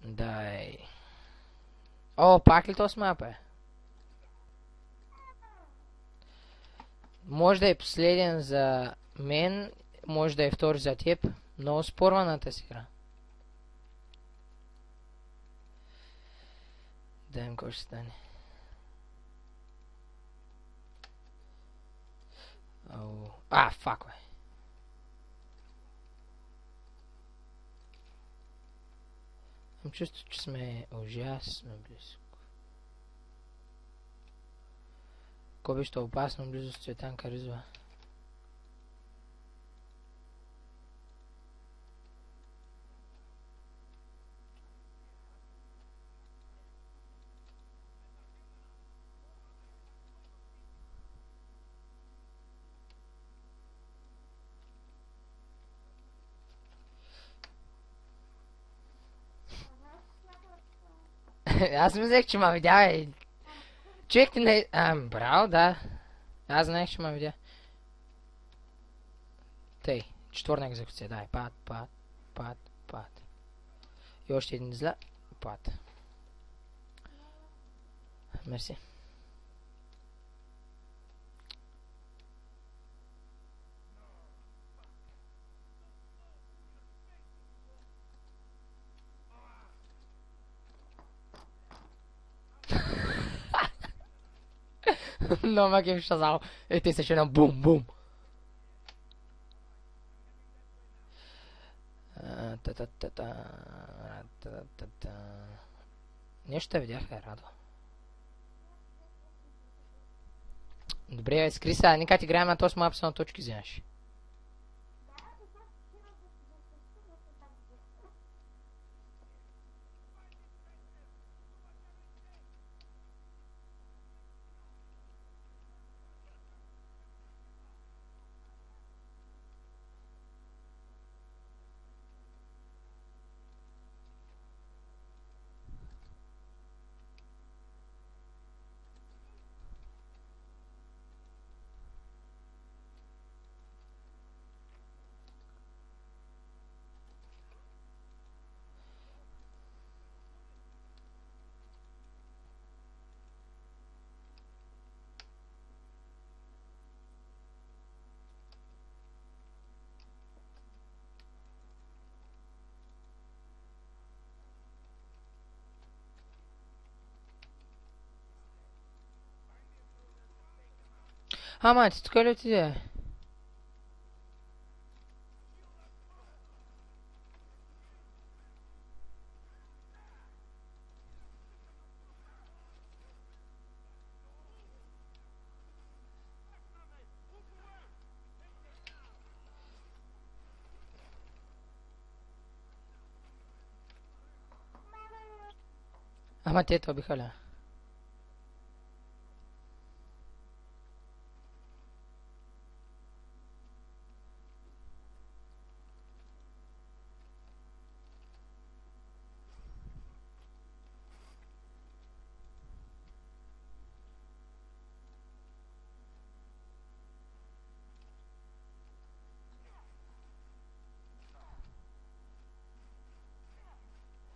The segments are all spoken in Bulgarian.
Дай. О, пак ли то с мапа? Може да е последен за мен, може да е втори за теб. Много спорваната си игра. Да видим кой ще стане. Фак, бе. Имам чувство, че сме ужасно близко. Кой ще опасно близо с Цветанка Ризова. Аз мислех, че ма видя, бе. Човек ти не... браво, да. Аз знаех, че ма видя. Тъй, четвърна екзекуция, дай. Пат. И още един зла. Пат. Мерси. No, ma che sciasao. E te se c'è un boom boom. Нещо видях е радо. Добре, бе, скри сега, нека ти играем на този мап, само точки вземаш. Ама, ти тук ли отиде? Ама те то биха ли?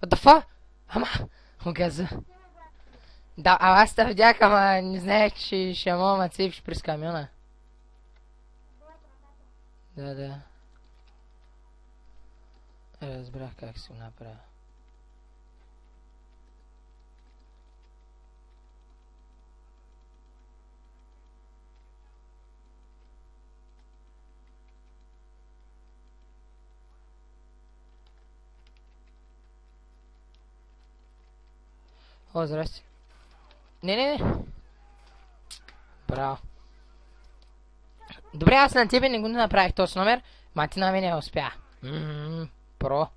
What the fuck? Ама, оказа. Да, аз те видях, ама не знаех, че ще мога ма цепиш през камиона. Да. Разбрах как си го направя. О, здрасти. Не. Браво. Добре, аз на тебе не го направих този номер, ма ти на мен не успя. Про.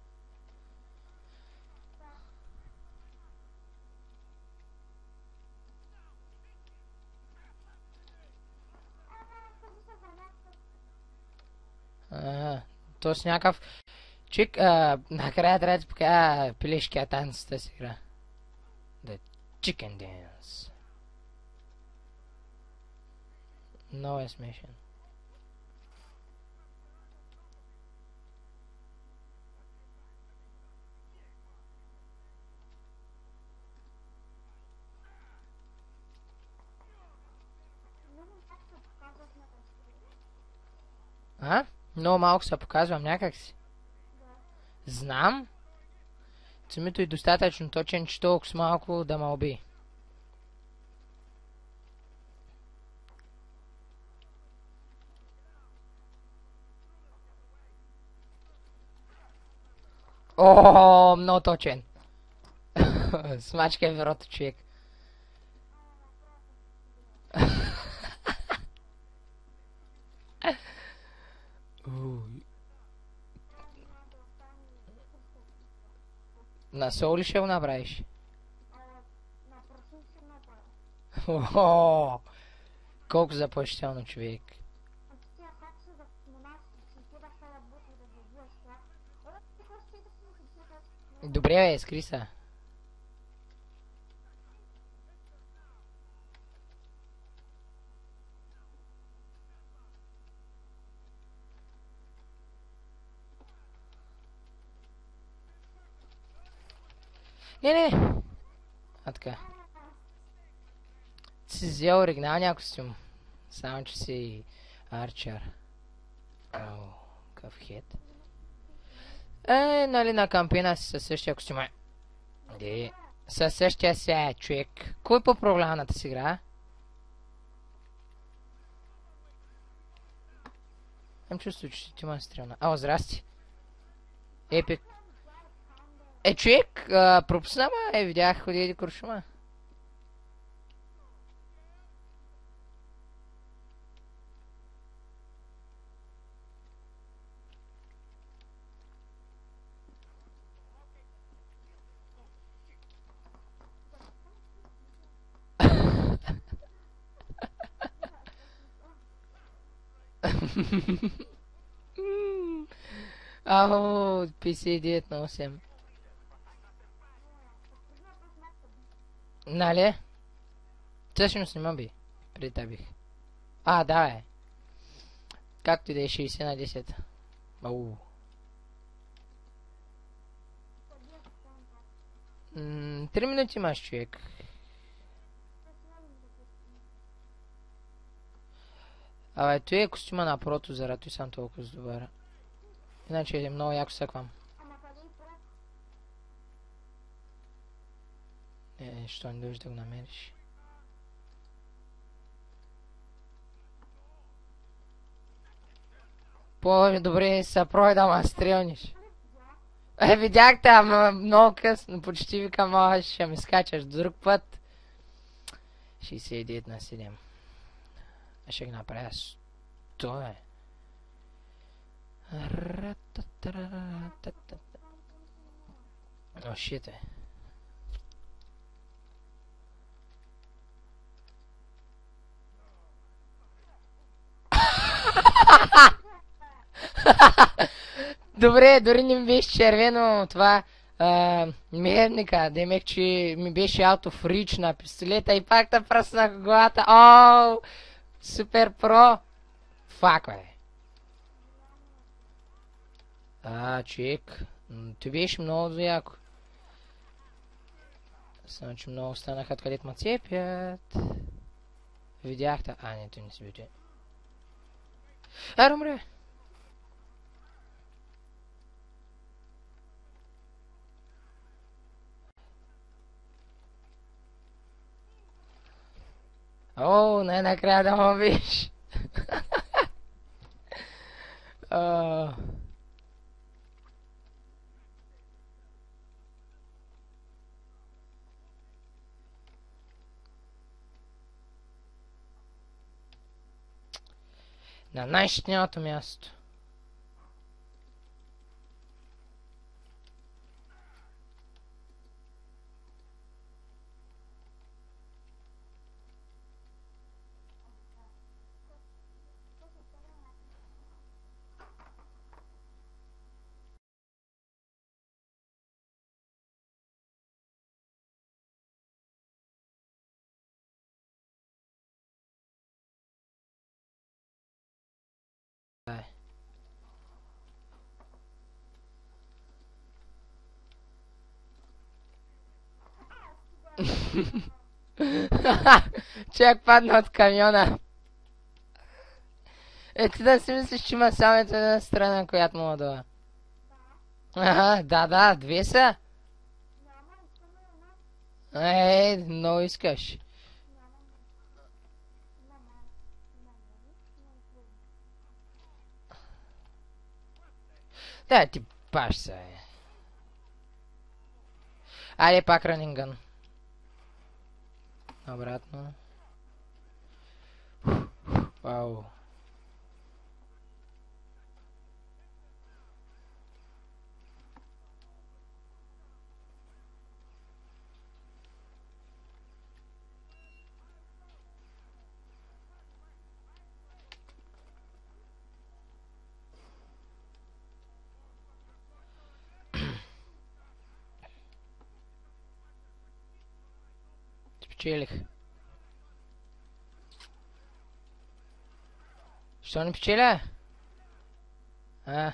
То с някакъв... Чик, накрая трябва да ти покажа пилешкия танц тази игра. The Chicken Dance. Много е смешен. А? Много малко се показвам някакси. Знам. Самито и достатъчно точен, че толкова с малко да ме уби. О, много точен. Смачка е верото, човек. На сол ли ще го направиш? О, колко заплащително, човек. Добре, бе, скри се. Не. А така. Си взел оригиналния костюм. Само, че си арчер. О, какъв хет. Нали на кампина си със същия костюм. Де, със същия си човек. Кой по проблемната си игра? Имам чувство, че ти ма стрелна. О, здрасти. Епик. Човек, пропусна ма, видях ходи куршума. Ау, PC908. Нали? Всъщност не би. Притабих. Да, е. Както и да е 60 на 10. Ау. 3 минути имаш, човек. Той е костюма на прото, заради той съм толкова добър. Иначе е много яко съквам. Що не дойдеш да го намериш? По-добре са пройда, ма стрелниш. Видях те, ама много късно. Почти викам, ще ми скачаш друг път. 69 на 7. Ще ги направя 100, О, shit, Добре, дори не ми беше червено това мерника, демек, че ми беше out of reach на пистолета и пак да пръснах главата. Оу, супер про. Фак, бе. Човек, ти беше много яко. Само, че много станаха откъдето ма цепят. Видяхте? Не, той не си видя. Умре. О, най-накрая да ме виж. На най-щетнялото място. Човек падна от камиона. Ти да си мислиш, че има само една страна, която мога да... Ага, да, две са. Много искаш. Да, ти баш се. Айде пак ранингън. Обратно. Вау. Спечелих. Що не печеля? А.